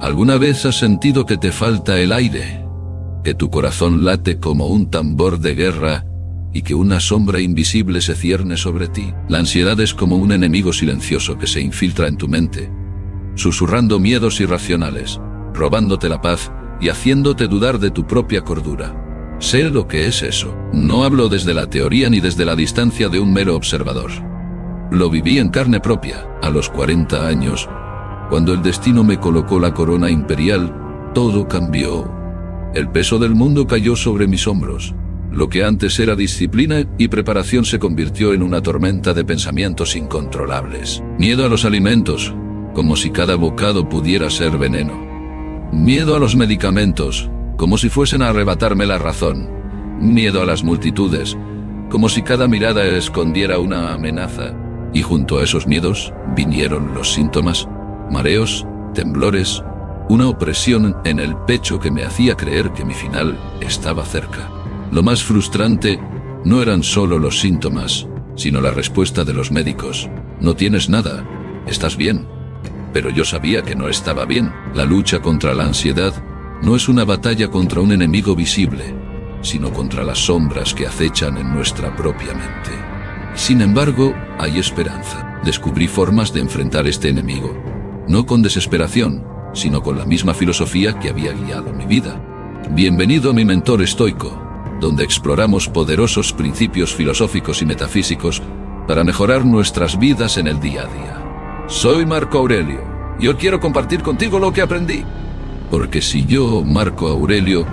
¿Alguna vez has sentido que te falta el aire? Que tu corazón late como un tambor de guerra y que una sombra invisible se cierne sobre ti. La ansiedad es como un enemigo silencioso que se infiltra en tu mente, susurrando miedos irracionales, robándote la paz y haciéndote dudar de tu propia cordura. Sé lo que es eso. No hablo desde la teoría ni desde la distancia de un mero observador. Lo viví en carne propia, a los 40 años. Cuando el destino me colocó la corona imperial, todo cambió. El peso del mundo cayó sobre mis hombros. Lo que antes era disciplina y preparación se convirtió en una tormenta de pensamientos incontrolables. Miedo a los alimentos, como si cada bocado pudiera ser veneno. Miedo a los medicamentos, como si fuesen a arrebatarme la razón. Miedo a las multitudes, como si cada mirada escondiera una amenaza. Y junto a esos miedos vinieron los síntomas, mareos, temblores, una opresión en el pecho que me hacía creer que mi final estaba cerca. Lo más frustrante no eran solo los síntomas, sino la respuesta de los médicos. No tienes nada, estás bien. Pero yo sabía que no estaba bien. La lucha contra la ansiedad no es una batalla contra un enemigo visible, sino contra las sombras que acechan en nuestra propia mente. Sin embargo, hay esperanza. Descubrí formas de enfrentar este enemigo, no con desesperación, sino con la misma filosofía que había guiado mi vida. Bienvenido a mi mentor estoico, donde exploramos poderosos principios filosóficos y metafísicos para mejorar nuestras vidas en el día a día. Soy Marco Aurelio, y hoy quiero compartir contigo lo que aprendí. Porque si yo, Marco Aurelio,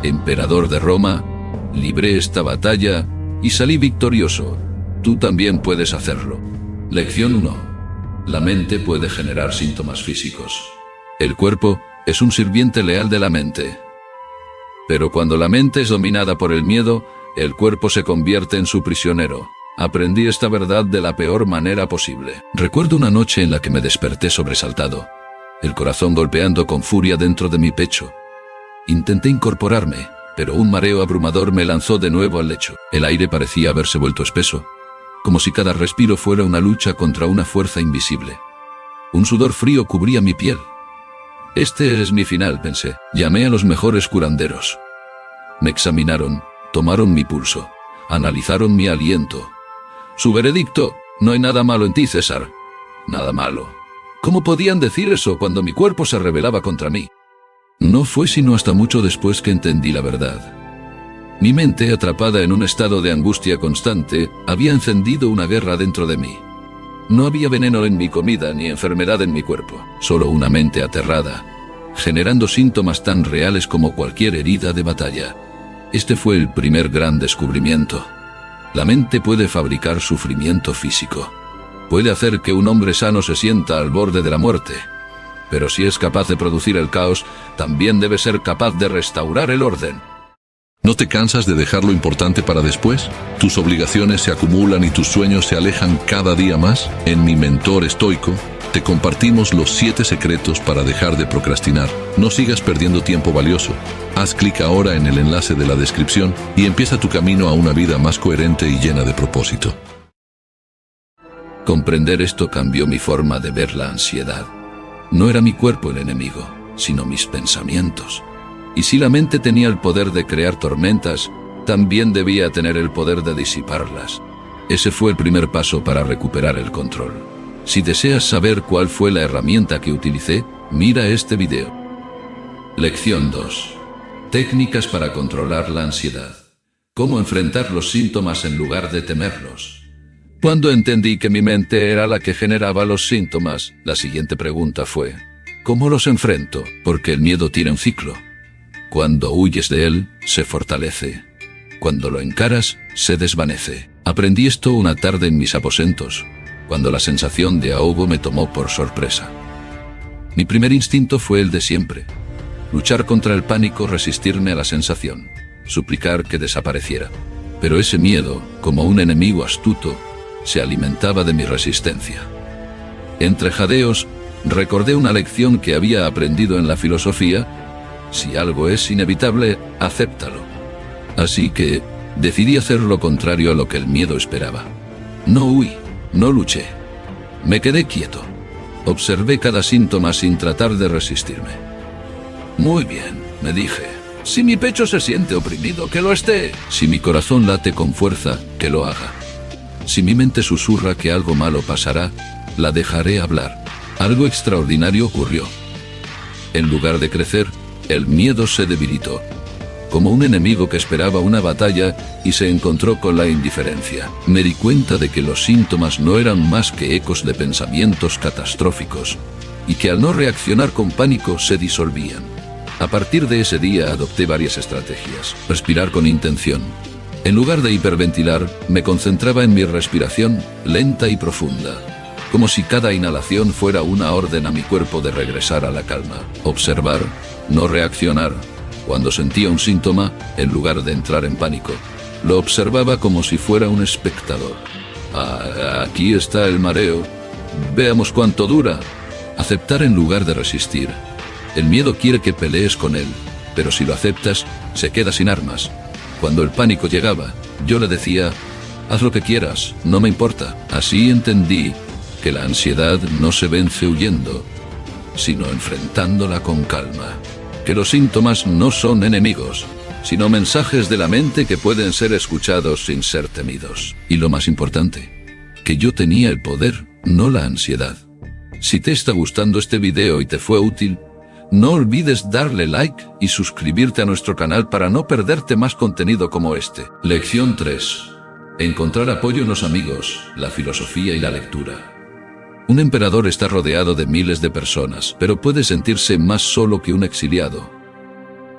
emperador de Roma, libré esta batalla y salí victorioso, tú también puedes hacerlo. Lección 1. La mente puede generar síntomas físicos. El cuerpo es un sirviente leal de la mente. Pero cuando la mente es dominada por el miedo, el cuerpo se convierte en su prisionero. Aprendí esta verdad de la peor manera posible. Recuerdo una noche en la que me desperté sobresaltado, el corazón golpeando con furia dentro de mi pecho. Intenté incorporarme, pero un mareo abrumador me lanzó de nuevo al lecho. El aire parecía haberse vuelto espeso, como si cada respiro fuera una lucha contra una fuerza invisible. Un sudor frío cubría mi piel. Este es mi final, pensé. Llamé a los mejores curanderos. Me examinaron, tomaron mi pulso, analizaron mi aliento. Su veredicto: no hay nada malo en ti, César. Nada malo. ¿Cómo podían decir eso cuando mi cuerpo se rebelaba contra mí? No fue sino hasta mucho después que entendí la verdad. Mi mente, atrapada en un estado de angustia constante, había encendido una guerra dentro de mí. No había veneno en mi comida ni enfermedad en mi cuerpo, solo una mente aterrada, generando síntomas tan reales como cualquier herida de batalla. Este fue el primer gran descubrimiento. La mente puede fabricar sufrimiento físico. Puede hacer que un hombre sano se sienta al borde de la muerte. Pero si es capaz de producir el caos, también debe ser capaz de restaurar el orden. ¿No te cansas de dejar lo importante para después? ¿Tus obligaciones se acumulan y tus sueños se alejan cada día más? En Mi Mentor Estoico, te compartimos los 7 secretos para dejar de procrastinar. No sigas perdiendo tiempo valioso. Haz clic ahora en el enlace de la descripción y empieza tu camino a una vida más coherente y llena de propósito. Comprender esto cambió mi forma de ver la ansiedad. No era mi cuerpo el enemigo, sino mis pensamientos. Y si la mente tenía el poder de crear tormentas, también debía tener el poder de disiparlas. Ese fue el primer paso para recuperar el control. Si deseas saber cuál fue la herramienta que utilicé, mira este video. Lección 2. Técnicas para controlar la ansiedad. Cómo enfrentar los síntomas en lugar de temerlos. Cuando entendí que mi mente era la que generaba los síntomas, la siguiente pregunta fue: ¿cómo los enfrento? Porque el miedo tiene un ciclo. Cuando huyes de él, se fortalece. Cuando lo encaras, se desvanece. Aprendí esto una tarde en mis aposentos, cuando la sensación de ahogo me tomó por sorpresa. Mi primer instinto fue el de siempre: luchar contra el pánico, resistirme a la sensación, suplicar que desapareciera. Pero ese miedo, como un enemigo astuto, se alimentaba de mi resistencia. Entre jadeos, recordé una lección que había aprendido en la filosofía: si algo es inevitable, acéptalo. Así que decidí hacer lo contrario a lo que el miedo esperaba. No huí, no luché. Me quedé quieto. Observé cada síntoma sin tratar de resistirme. Muy bien, me dije. Si mi pecho se siente oprimido, que lo esté. Si mi corazón late con fuerza, que lo haga. Si mi mente susurra que algo malo pasará, la dejaré hablar. Algo extraordinario ocurrió. En lugar de crecer, el miedo se debilitó. Como un enemigo que esperaba una batalla y se encontró con la indiferencia. Me di cuenta de que los síntomas no eran más que ecos de pensamientos catastróficos, y que al no reaccionar con pánico se disolvían. A partir de ese día adopté varias estrategias. Respirar con intención. En lugar de hiperventilar, me concentraba en mi respiración lenta y profunda, como si cada inhalación fuera una orden a mi cuerpo de regresar a la calma. Observar, no reaccionar. Cuando sentía un síntoma, en lugar de entrar en pánico, lo observaba como si fuera un espectador. Aquí está el mareo. Veamos cuánto dura. Aceptar en lugar de resistir. El miedo quiere que pelees con él, pero si lo aceptas, se queda sin armas. Cuando el pánico llegaba, yo le decía, haz lo que quieras, no me importa. Así entendí que la ansiedad no se vence huyendo, sino enfrentándola con calma. Que los síntomas no son enemigos, sino mensajes de la mente que pueden ser escuchados sin ser temidos. Y lo más importante, que yo tenía el poder, no la ansiedad. Si te está gustando este video y te fue útil, no olvides darle like y suscribirte a nuestro canal para no perderte más contenido como este. Lección 3. Encontrar apoyo en los amigos, la filosofía y la lectura. Un emperador está rodeado de miles de personas, pero puede sentirse más solo que un exiliado.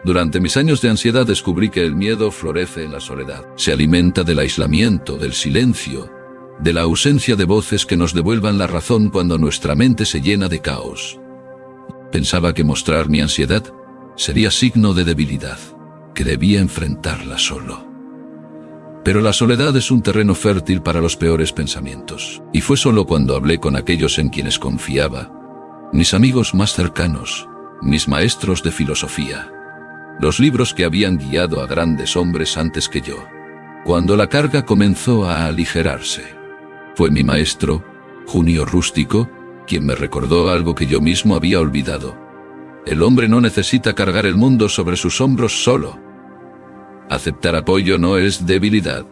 Durante mis años de ansiedad descubrí que el miedo florece en la soledad. Se alimenta del aislamiento, del silencio, de la ausencia de voces que nos devuelvan la razón cuando nuestra mente se llena de caos. Pensaba que mostrar mi ansiedad sería signo de debilidad, que debía enfrentarla solo. Pero la soledad es un terreno fértil para los peores pensamientos. Y fue solo cuando hablé con aquellos en quienes confiaba, mis amigos más cercanos, mis maestros de filosofía, los libros que habían guiado a grandes hombres antes que yo, cuando la carga comenzó a aligerarse. Fue mi maestro, Junio Rústico, quien me recordó algo que yo mismo había olvidado. El hombre no necesita cargar el mundo sobre sus hombros solo. Aceptar apoyo no es debilidad,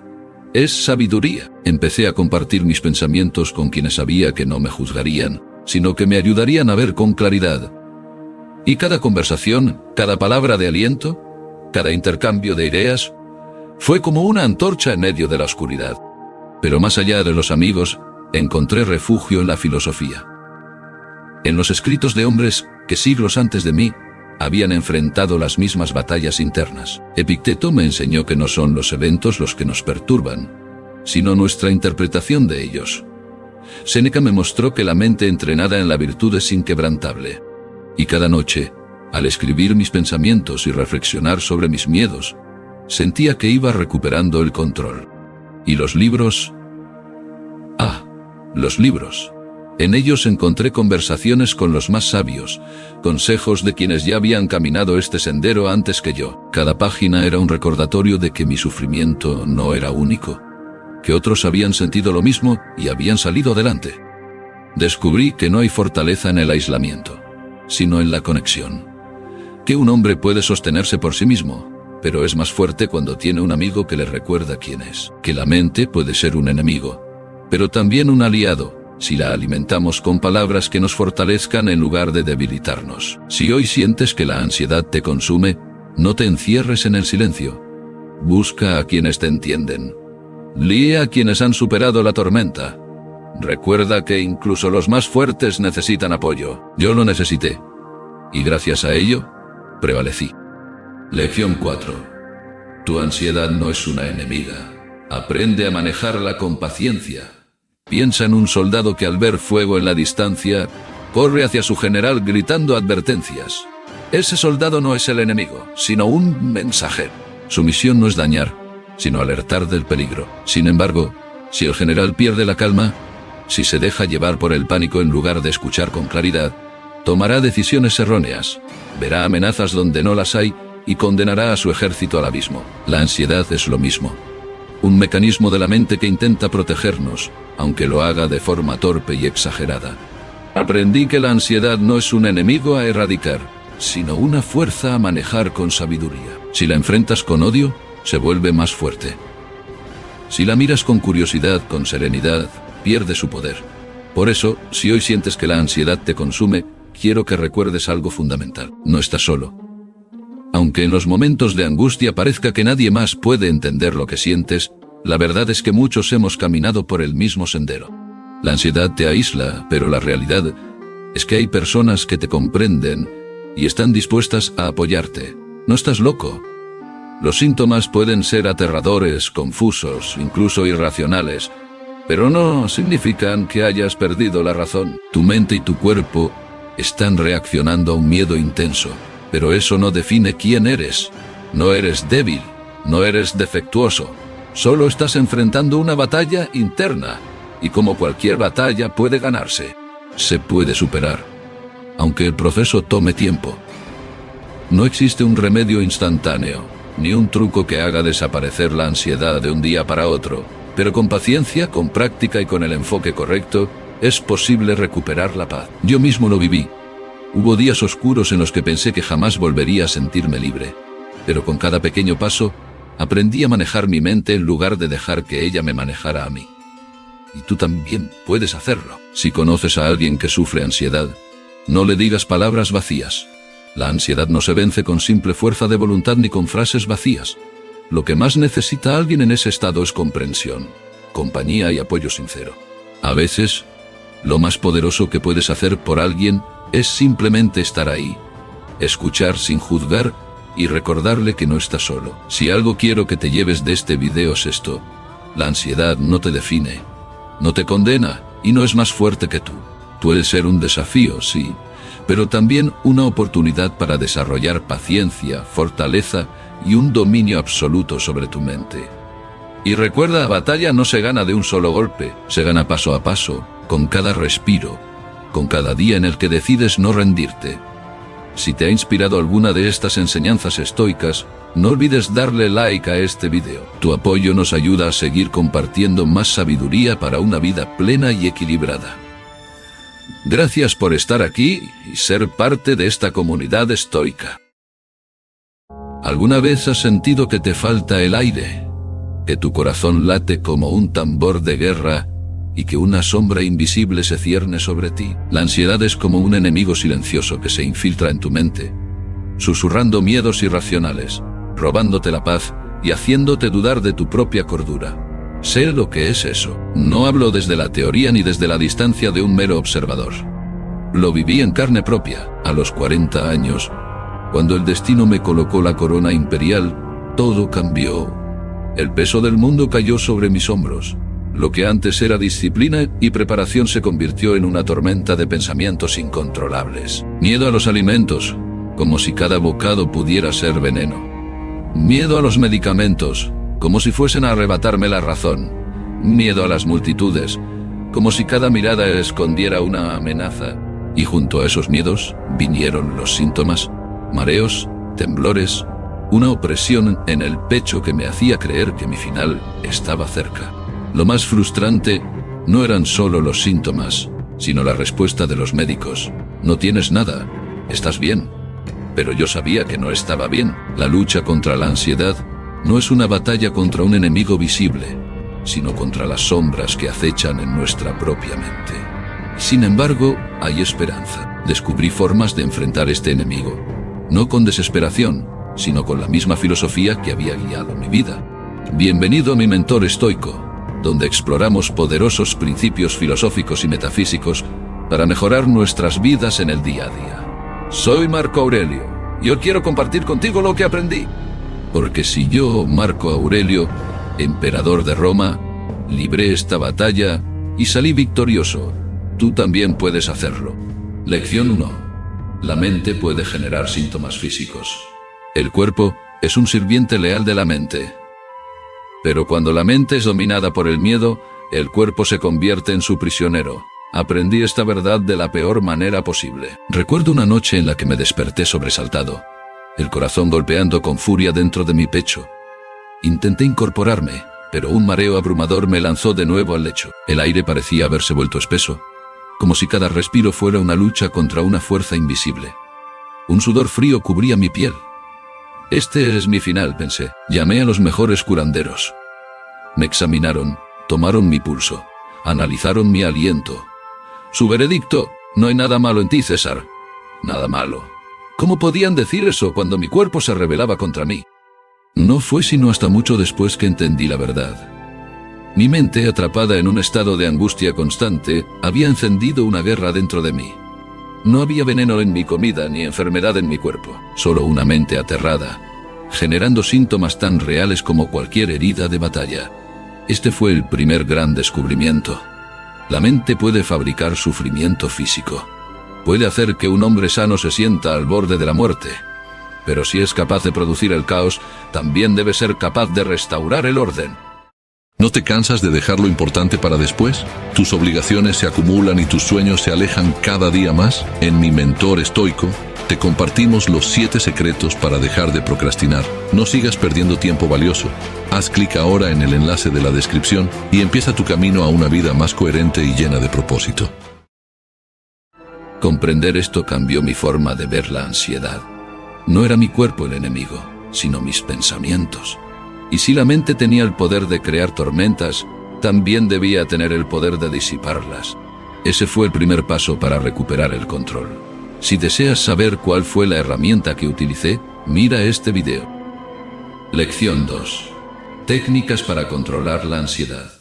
es sabiduría. Empecé a compartir mis pensamientos con quienes sabía que no me juzgarían, sino que me ayudarían a ver con claridad. Y cada conversación, cada palabra de aliento, cada intercambio de ideas, fue como una antorcha en medio de la oscuridad. Pero más allá de los amigos, encontré refugio en la filosofía. En los escritos de hombres que siglos antes de mí habían enfrentado las mismas batallas internas. Epicteto me enseñó que no son los eventos los que nos perturban, sino nuestra interpretación de ellos. Séneca me mostró que la mente entrenada en la virtud es inquebrantable. Y cada noche, al escribir mis pensamientos y reflexionar sobre mis miedos, sentía que iba recuperando el control. ¿Y los libros? Los libros. En ellos encontré conversaciones con los más sabios, consejos de quienes ya habían caminado este sendero antes que yo. Cada página era un recordatorio de que mi sufrimiento no era único, que otros habían sentido lo mismo y habían salido adelante. Descubrí que no hay fortaleza en el aislamiento, sino en la conexión. Que un hombre puede sostenerse por sí mismo, pero es más fuerte cuando tiene un amigo que le recuerda quién es. Que la mente puede ser un enemigo, pero también un aliado, si la alimentamos con palabras que nos fortalezcan en lugar de debilitarnos. Si hoy sientes que la ansiedad te consume, no te encierres en el silencio. Busca a quienes te entienden. Lee a quienes han superado la tormenta. Recuerda que incluso los más fuertes necesitan apoyo. Yo lo necesité, y gracias a ello, prevalecí. Lección 4. Tu ansiedad no es una enemiga. Aprende a manejarla con paciencia. Piensa en un soldado que al ver fuego en la distancia, corre hacia su general gritando advertencias. Ese soldado no es el enemigo, sino un mensajero. Su misión no es dañar, sino alertar del peligro. Sin embargo, si el general pierde la calma, si se deja llevar por el pánico en lugar de escuchar con claridad, tomará decisiones erróneas, verá amenazas donde no las hay y condenará a su ejército al abismo. La ansiedad es lo mismo. Un mecanismo de la mente que intenta protegernos, aunque lo haga de forma torpe y exagerada. Aprendí que la ansiedad no es un enemigo a erradicar, sino una fuerza a manejar con sabiduría. Si la enfrentas con odio, se vuelve más fuerte. Si la miras con curiosidad, con serenidad, pierde su poder. Por eso, si hoy sientes que la ansiedad te consume, quiero que recuerdes algo fundamental. No estás solo. Aunque en los momentos de angustia parezca que nadie más puede entender lo que sientes, la verdad es que muchos hemos caminado por el mismo sendero. La ansiedad te aísla, pero la realidad es que hay personas que te comprenden y están dispuestas a apoyarte. No estás loco. Los síntomas pueden ser aterradores, confusos, incluso irracionales, pero no significan que hayas perdido la razón. Tu mente y tu cuerpo están reaccionando a un miedo intenso, pero eso no define quién eres. No eres débil, no eres defectuoso. Solo estás enfrentando una batalla interna, y como cualquier batalla puede ganarse. Se puede superar, aunque el proceso tome tiempo. No existe un remedio instantáneo, ni un truco que haga desaparecer la ansiedad de un día para otro, pero con paciencia, con práctica y con el enfoque correcto, es posible recuperar la paz. Yo mismo lo viví. Hubo días oscuros en los que pensé que jamás volvería a sentirme libre, pero con cada pequeño paso, aprendí a manejar mi mente en lugar de dejar que ella me manejara a mí. Y tú también puedes hacerlo. Si conoces a alguien que sufre ansiedad, no le digas palabras vacías. La ansiedad no se vence con simple fuerza de voluntad ni con frases vacías. Lo que más necesita alguien en ese estado es comprensión, compañía y apoyo sincero. A veces, lo más poderoso que puedes hacer por alguien es simplemente estar ahí, escuchar sin juzgar y recordarle que no está solo. Si algo quiero que te lleves de este video es esto: la ansiedad no te define, no te condena y no es más fuerte que tú. Puede ser un desafío, sí, pero también una oportunidad para desarrollar paciencia, fortaleza y un dominio absoluto sobre tu mente. Y recuerda, la batalla no se gana de un solo golpe, se gana paso a paso, con cada respiro, con cada día en el que decides no rendirte. Si te ha inspirado alguna de estas enseñanzas estoicas, no olvides darle like a este video. Tu apoyo nos ayuda a seguir compartiendo más sabiduría para una vida plena y equilibrada. Gracias por estar aquí y ser parte de esta comunidad estoica. ¿Alguna vez has sentido que te falta el aire? ¿Que tu corazón late como un tambor de guerra y que una sombra invisible se cierne sobre ti? La ansiedad es como un enemigo silencioso que se infiltra en tu mente, susurrando miedos irracionales, robándote la paz y haciéndote dudar de tu propia cordura. Sé lo que es eso. No hablo desde la teoría ni desde la distancia de un mero observador. Lo viví en carne propia, a los 40 años, cuando el destino me colocó la corona imperial. Todo cambió. El peso del mundo cayó sobre mis hombros. Lo que antes era disciplina y preparación se convirtió en una tormenta de pensamientos incontrolables. Miedo a los alimentos, como si cada bocado pudiera ser veneno. Miedo a los medicamentos, como si fuesen a arrebatarme la razón. Miedo a las multitudes, como si cada mirada escondiera una amenaza. Y junto a esos miedos vinieron los síntomas: mareos, temblores, una opresión en el pecho que me hacía creer que mi final estaba cerca. Lo más frustrante no eran solo los síntomas, sino la respuesta de los médicos: no tienes nada, estás bien. Pero yo sabía que no estaba bien. La lucha contra la ansiedad no es una batalla contra un enemigo visible, sino contra las sombras que acechan en nuestra propia mente. Sin embargo, hay esperanza. Descubrí formas de enfrentar este enemigo, no con desesperación, sino con la misma filosofía que había guiado mi vida. Bienvenido a mi mentor estoico, donde exploramos poderosos principios filosóficos y metafísicos para mejorar nuestras vidas en el día a día. Soy Marco Aurelio, y hoy quiero compartir contigo lo que aprendí. Porque si yo, Marco Aurelio, emperador de Roma, libré esta batalla y salí victorioso, tú también puedes hacerlo. Lección 1. La mente puede generar síntomas físicos. El cuerpo es un sirviente leal de la mente. Pero cuando la mente es dominada por el miedo, el cuerpo se convierte en su prisionero. Aprendí esta verdad de la peor manera posible. Recuerdo una noche en la que me desperté sobresaltado, el corazón golpeando con furia dentro de mi pecho. Intenté incorporarme, pero un mareo abrumador me lanzó de nuevo al lecho. El aire parecía haberse vuelto espeso, como si cada respiro fuera una lucha contra una fuerza invisible. Un sudor frío cubría mi piel. Este es mi final, pensé. Llamé a los mejores curanderos. Me examinaron, tomaron mi pulso, analizaron mi aliento. Su veredicto: no hay nada malo en ti, César. Nada malo. ¿Cómo podían decir eso cuando mi cuerpo se rebelaba contra mí? No fue sino hasta mucho después que entendí la verdad. Mi mente, atrapada en un estado de angustia constante, había encendido una guerra dentro de mí. No había veneno en mi comida ni enfermedad en mi cuerpo, solo una mente aterrada, generando síntomas tan reales como cualquier herida de batalla. Este fue el primer gran descubrimiento. La mente puede fabricar sufrimiento físico. Puede hacer que un hombre sano se sienta al borde de la muerte. Pero si es capaz de producir el caos, también debe ser capaz de restaurar el orden. ¿No te cansas de dejar lo importante para después? ¿Tus obligaciones se acumulan y tus sueños se alejan cada día más? En Mi Mentor Estoico, te compartimos los 7 secretos para dejar de procrastinar. No sigas perdiendo tiempo valioso. Haz clic ahora en el enlace de la descripción y empieza tu camino a una vida más coherente y llena de propósito. Comprender esto cambió mi forma de ver la ansiedad. No era mi cuerpo el enemigo, sino mis pensamientos. Y si la mente tenía el poder de crear tormentas, también debía tener el poder de disiparlas. Ese fue el primer paso para recuperar el control. Si deseas saber cuál fue la herramienta que utilicé, mira este video. Lección 2. Técnicas para controlar la ansiedad.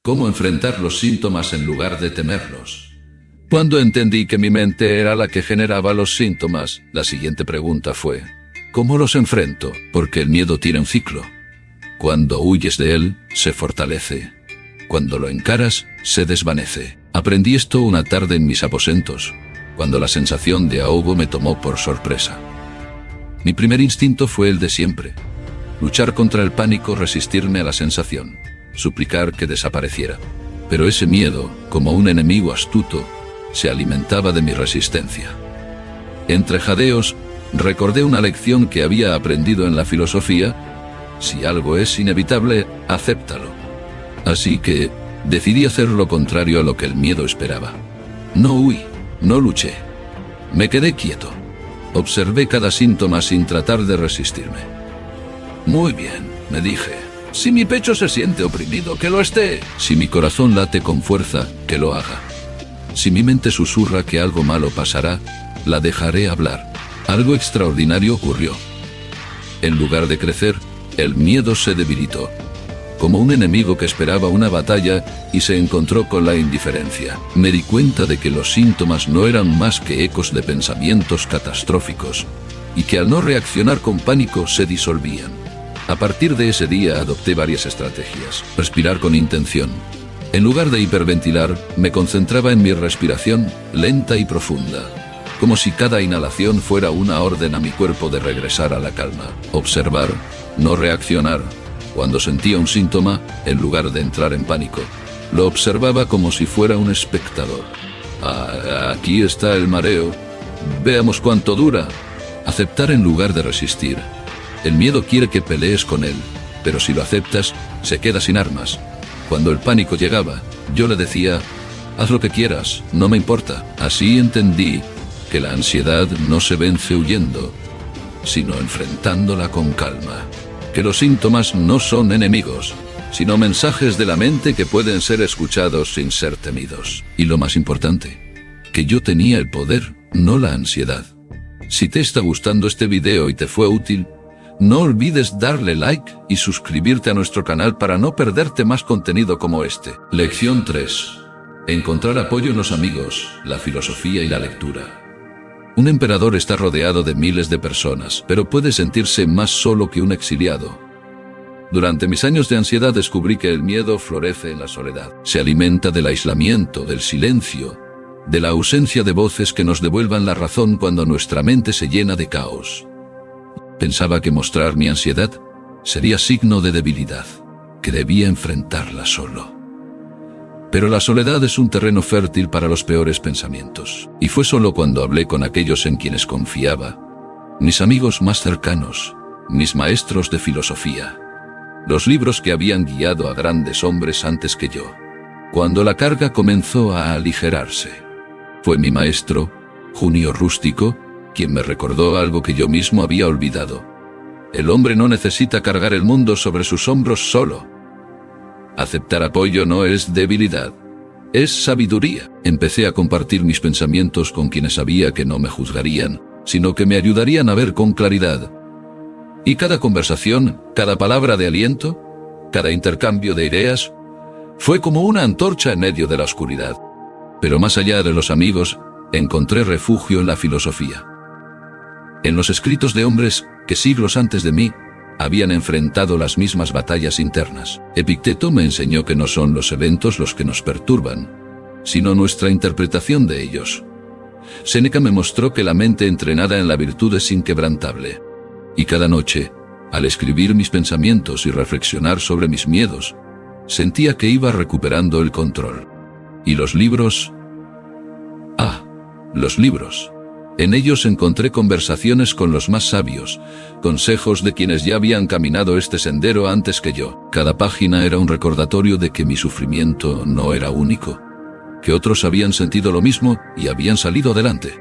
Cómo enfrentar los síntomas en lugar de temerlos. Cuando entendí que mi mente era la que generaba los síntomas, la siguiente pregunta fue: ¿cómo los enfrento? Porque el miedo tiene un ciclo. Cuando huyes de él, se fortalece. Cuando lo encaras, se desvanece. Aprendí esto una tarde en mis aposentos, cuando la sensación de ahogo me tomó por sorpresa. Mi primer instinto fue el de siempre: luchar contra el pánico, resistirme a la sensación, suplicar que desapareciera. Pero ese miedo, como un enemigo astuto, se alimentaba de mi resistencia. Entre jadeos, recordé una lección que había aprendido en la filosofía: si algo es inevitable, acéptalo. Así que decidí hacer lo contrario a lo que el miedo esperaba. No huí, no luché. Me quedé quieto. Observé cada síntoma sin tratar de resistirme. Muy bien, me dije. Si mi pecho se siente oprimido, que lo esté. Si mi corazón late con fuerza, que lo haga. Si mi mente susurra que algo malo pasará, la dejaré hablar. Algo extraordinario ocurrió. En lugar de crecer, el miedo se debilitó, como un enemigo que esperaba una batalla y se encontró con la indiferencia. Me di cuenta de que los síntomas no eran más que ecos de pensamientos catastróficos, y que al no reaccionar con pánico se disolvían. A partir de ese día adopté varias estrategias. Respirar con intención. En lugar de hiperventilar, me concentraba en mi respiración, lenta y profunda, como si cada inhalación fuera una orden a mi cuerpo de regresar a la calma. Observar, no reaccionar. Cuando sentía un síntoma, en lugar de entrar en pánico, lo observaba como si fuera un espectador. Aquí está el mareo. Veamos cuánto dura. Aceptar en lugar de resistir. El miedo quiere que pelees con él, pero si lo aceptas, se queda sin armas. Cuando el pánico llegaba, yo le decía: haz lo que quieras, no me importa. Así entendí que la ansiedad no se vence huyendo, sino enfrentándola con calma. Que los síntomas no son enemigos, sino mensajes de la mente que pueden ser escuchados sin ser temidos. Y lo más importante, que yo tenía el poder, no la ansiedad. Si te está gustando este video y te fue útil, no olvides darle like y suscribirte a nuestro canal para no perderte más contenido como este. Lección 3. Encontrar apoyo en los amigos, la filosofía y la lectura. Un emperador está rodeado de miles de personas, pero puede sentirse más solo que un exiliado. Durante mis años de ansiedad descubrí que el miedo florece en la soledad. Se alimenta del aislamiento, del silencio, de la ausencia de voces que nos devuelvan la razón cuando nuestra mente se llena de caos. Pensaba que mostrar mi ansiedad sería signo de debilidad, que debía enfrentarla solo. Pero la soledad es un terreno fértil para los peores pensamientos. Y fue solo cuando hablé con aquellos en quienes confiaba, mis amigos más cercanos, mis maestros de filosofía, los libros que habían guiado a grandes hombres antes que yo, cuando la carga comenzó a aligerarse. Fue mi maestro, Junio Rústico, quien me recordó algo que yo mismo había olvidado. El hombre no necesita cargar el mundo sobre sus hombros solo. Aceptar apoyo no es debilidad, es sabiduría. Empecé a compartir mis pensamientos con quienes sabía que no me juzgarían, sino que me ayudarían a ver con claridad. Y cada conversación, cada palabra de aliento, cada intercambio de ideas, fue como una antorcha en medio de la oscuridad. Pero más allá de los amigos, encontré refugio en la filosofía. En los escritos de hombres que siglos antes de mí habían enfrentado las mismas batallas internas. Epicteto me enseñó que no son los eventos los que nos perturban, sino nuestra interpretación de ellos. Séneca me mostró que la mente entrenada en la virtud es inquebrantable. Y cada noche, al escribir mis pensamientos y reflexionar sobre mis miedos, sentía que iba recuperando el control. ¿Y los libros? Los libros. En ellos encontré conversaciones con los más sabios, consejos de quienes ya habían caminado este sendero antes que yo. Cada página era un recordatorio de que mi sufrimiento no era único, que otros habían sentido lo mismo y habían salido adelante.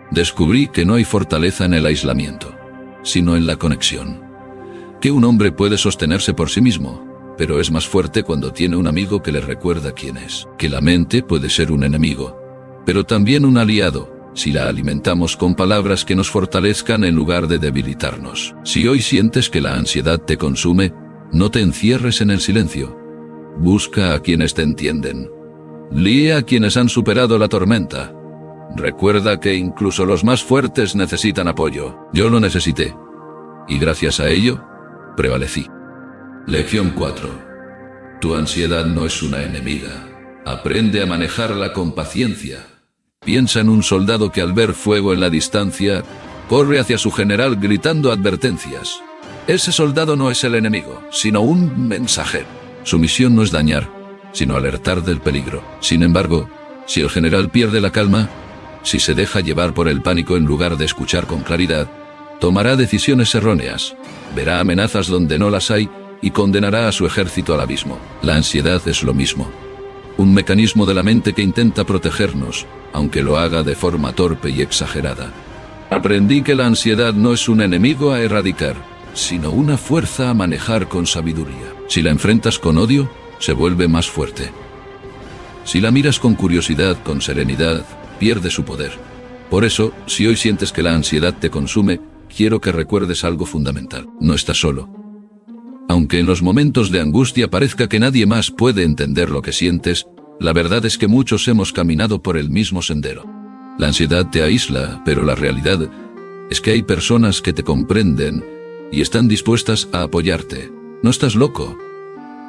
Descubrí que no hay fortaleza en el aislamiento, sino en la conexión. Que un hombre puede sostenerse por sí mismo, pero es más fuerte cuando tiene un amigo que le recuerda quién es. Que la mente puede ser un enemigo, pero también un aliado, si la alimentamos con palabras que nos fortalezcan en lugar de debilitarnos. Si hoy sientes que la ansiedad te consume, no te encierres en el silencio. Busca a quienes te entienden. Lee a quienes han superado la tormenta. Recuerda que incluso los más fuertes necesitan apoyo. Yo lo necesité, y gracias a ello, prevalecí. Lección 4. Tu ansiedad no es una enemiga. Aprende a manejarla con paciencia. Piensa en un soldado que al ver fuego en la distancia, corre hacia su general gritando advertencias. Ese soldado no es el enemigo, sino un mensajero. Su misión no es dañar, sino alertar del peligro. Sin embargo, si el general pierde la calma, si se deja llevar por el pánico en lugar de escuchar con claridad, tomará decisiones erróneas, verá amenazas donde no las hay y condenará a su ejército al abismo. La ansiedad es lo mismo. Un mecanismo de la mente que intenta protegernos, aunque lo haga de forma torpe y exagerada. Aprendí que la ansiedad no es un enemigo a erradicar, sino una fuerza a manejar con sabiduría. Si la enfrentas con odio, se vuelve más fuerte. Si la miras con curiosidad, con serenidad, pierde su poder. Por eso, si hoy sientes que la ansiedad te consume, quiero que recuerdes algo fundamental. No estás solo. Aunque en los momentos de angustia parezca que nadie más puede entender lo que sientes, la verdad es que muchos hemos caminado por el mismo sendero. La ansiedad te aísla, pero la realidad es que hay personas que te comprenden y están dispuestas a apoyarte. No estás loco.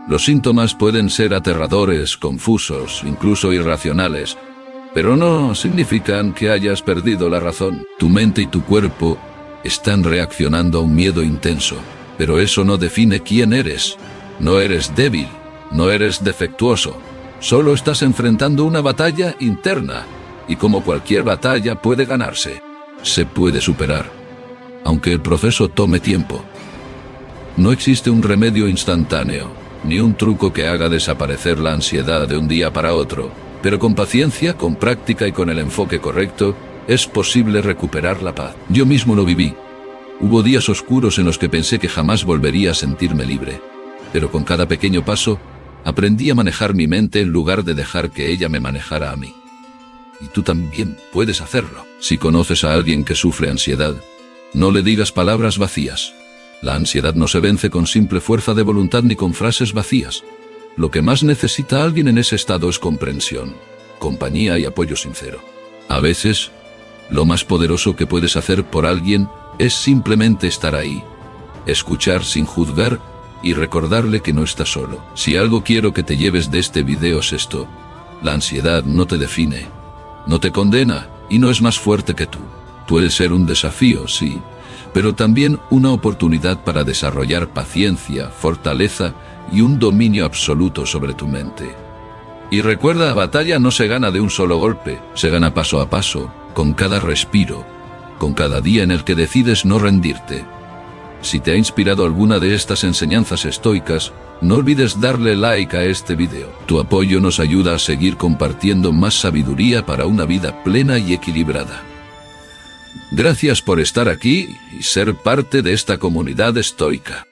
Los síntomas pueden ser aterradores, confusos, incluso irracionales, pero no significan que hayas perdido la razón. Tu mente y tu cuerpo están reaccionando a un miedo intenso. Pero eso no define quién eres. No eres débil, no eres defectuoso. Solo estás enfrentando una batalla interna, y como cualquier batalla puede ganarse. Se puede superar, aunque el proceso tome tiempo. No existe un remedio instantáneo, ni un truco que haga desaparecer la ansiedad de un día para otro, pero con paciencia, con práctica y con el enfoque correcto, es posible recuperar la paz. Yo mismo lo viví. Hubo días oscuros en los que pensé que jamás volvería a sentirme libre, pero con cada pequeño paso, aprendí a manejar mi mente en lugar de dejar que ella me manejara a mí. Y tú también puedes hacerlo. Si conoces a alguien que sufre ansiedad, no le digas palabras vacías. La ansiedad no se vence con simple fuerza de voluntad ni con frases vacías. Lo que más necesita alguien en ese estado es comprensión, compañía y apoyo sincero. A veces, lo más poderoso que puedes hacer por alguien es simplemente estar ahí, escuchar sin juzgar y recordarle que no está solo. Si algo quiero que te lleves de este video es esto: la ansiedad no te define, no te condena y no es más fuerte que tú. Puede ser un desafío, sí, pero también una oportunidad para desarrollar paciencia, fortaleza y un dominio absoluto sobre tu mente. Y recuerda, la batalla no se gana de un solo golpe, se gana paso a paso, con cada respiro, con cada día en el que decides no rendirte. Si te ha inspirado alguna de estas enseñanzas estoicas, no olvides darle like a este video. Tu apoyo nos ayuda a seguir compartiendo más sabiduría para una vida plena y equilibrada. Gracias por estar aquí y ser parte de esta comunidad estoica.